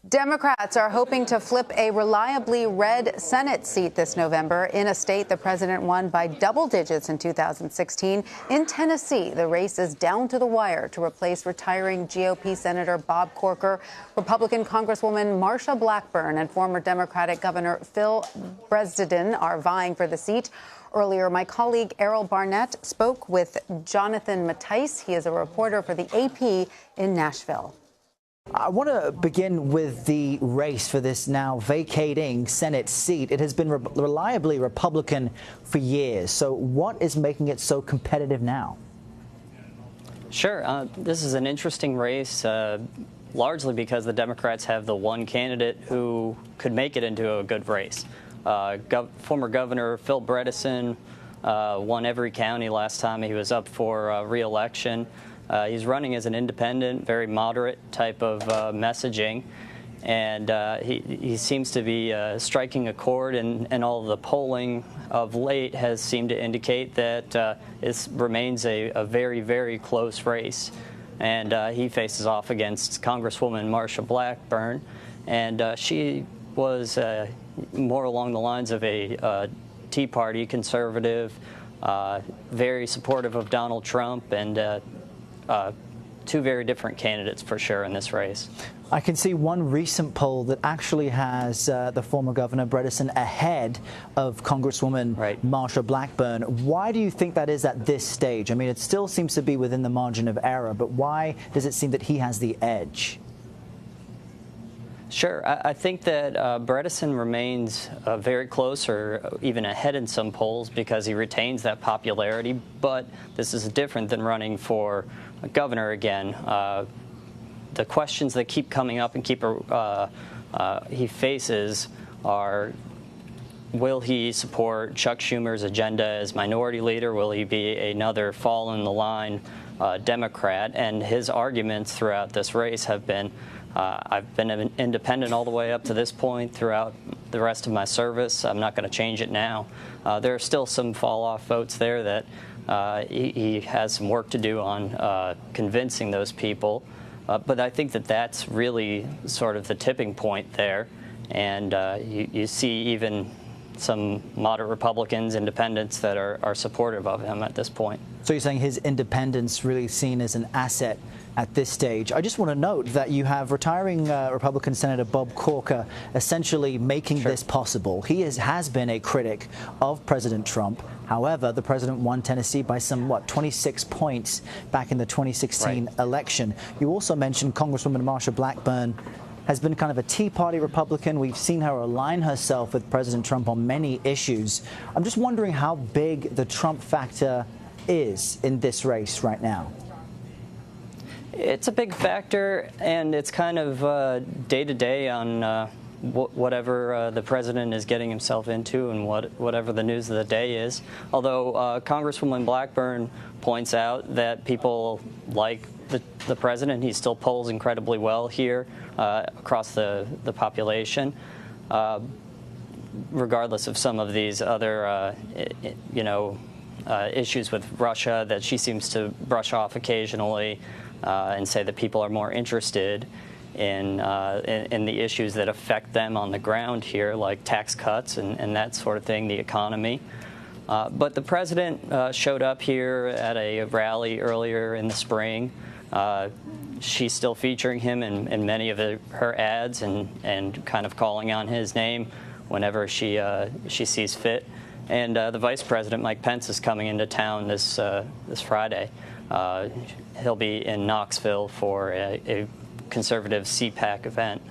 Democrats are hoping to flip a reliably red Senate seat this November in a state the president won by double digits in 2016. In Tennessee, the race is down to the wire to replace retiring GOP Senator Bob Corker. Republican Congresswoman Marsha Blackburn and former Democratic Governor Phil Bredesen are vying for the seat. Earlier, my colleague Errol Barnett spoke with Jonathan Mattise. He is a reporter for the AP in Nashville. I want to begin with the race for this now vacating Senate seat. It has been reliably Republican for years. So what is making it so competitive now? Sure. This is an interesting race, largely because the Democrats have the one candidate who could make it into a good race. Former Governor Phil Bredesen won every county last time he was up for re-election. He's running as an independent, very moderate type of messaging, and he seems to be striking a chord, and all of the polling of late has seemed to indicate that it remains a very, very close race. And he faces off against Congresswoman Marsha Blackburn, and she was more along the lines of a Tea Party conservative, very supportive of Donald Trump, and two very different candidates for sure in this race. I can see one recent poll that actually has the former Governor Bredesen ahead of Congresswoman Marsha Blackburn. Why do you think that is at this stage? I mean, it still seems to be within the margin of error, but why does it seem that he has the edge? Sure. I think that Bredesen remains very close, or even ahead in some polls, because he retains that popularity. But this is different than running for governor again. The questions that keep coming up and he faces are: will he support Chuck Schumer's agenda as minority leader? Will he be another fall-in-the-line Democrat? And his arguments throughout this race have been, I've been an independent all the way up to this point throughout the rest of my service. I'm not going to change it now. There are still some fall-off votes there that he has some work to do on convincing those people. But I think that that's really sort of the tipping point there. And you see even some moderate Republicans, independents that are supportive of him at this point. So you're saying his independence really seen as an asset at this stage. I just want to note that you have retiring Republican Senator Bob Corker essentially making this possible. He has been a critic of President Trump. However, the president won Tennessee by some, 26 points back in the 2016 election. You also mentioned Congresswoman Marsha Blackburn has been kind of a Tea Party Republican. We've seen her align herself with President Trump on many issues. I'm just wondering how big the Trump factor is in this race right now. It's a big factor, and it's kind of day-to-day on whatever the president is getting himself into and whatever the news of the day is. Although Congresswoman Blackburn points out that people like the president. He still polls incredibly well here across the population, regardless of some of these other, issues with Russia that she seems to brush off occasionally and say that people are more interested in the issues that affect them on the ground here, like tax cuts and that sort of thing, the economy. But the president showed up here at a rally earlier in the spring. She's still featuring him in many of her ads and kind of calling on his name whenever she sees fit. And the Vice President, Mike Pence, is coming into town this Friday. He'll be in Knoxville for a conservative CPAC event.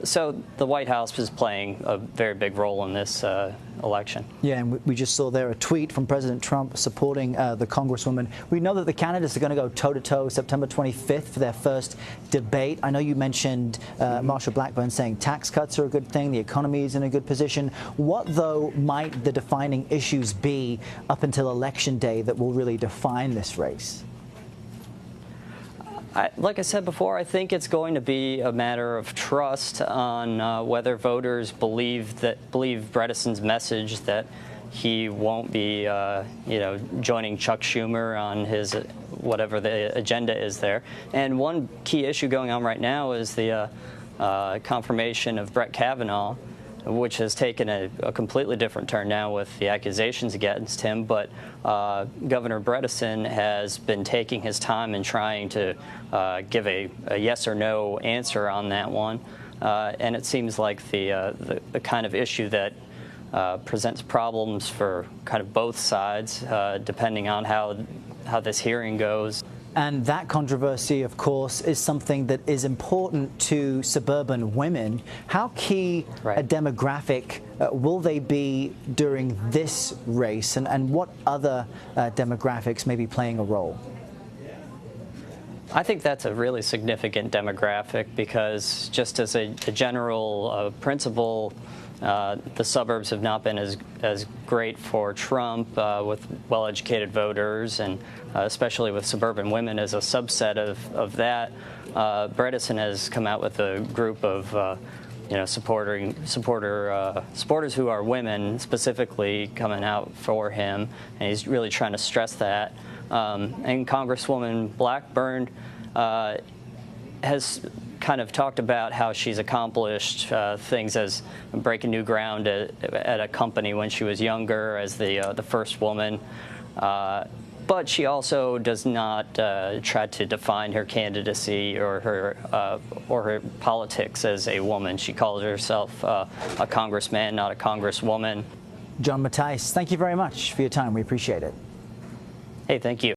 So the White House is playing a very big role in this election. Yeah, and we just saw there a tweet from President Trump supporting the Congresswoman. We know that the candidates are going to go toe-to-toe September 25th for their first debate. I know you mentioned Marsha Blackburn saying tax cuts are a good thing, the economy is in a good position. What, though, might the defining issues be up until Election Day that will really define this race? Like I said before, I think it's going to be a matter of trust on whether voters believe Bredesen's message that he won't be, joining Chuck Schumer on his whatever the agenda is there. And one key issue going on right now is the confirmation of Brett Kavanaugh, which has taken a completely different turn now with the accusations against him. But Governor Bredesen has been taking his time and trying to give a yes or no answer on that one. And it seems like the kind of issue that presents problems for kind of both sides, depending on how this hearing goes. And that controversy, of course, is something that is important to suburban women. How key a demographic will they be during this race, and what other demographics may be playing a role? I think that's a really significant demographic because just as a general principle, the suburbs have not been as great for Trump with well-educated voters, and especially with suburban women as a subset of that. Bredesen has come out with a group of supporters who are women specifically coming out for him, and he's really trying to stress that. And Congresswoman Blackburn has kind of talked about how she's accomplished things as breaking new ground at a company when she was younger as the first woman. But she also does not try to define her candidacy or her politics as a woman. She calls herself a congressman, not a congresswoman. John Mattise, thank you very much for your time. We appreciate it. Hey, thank you.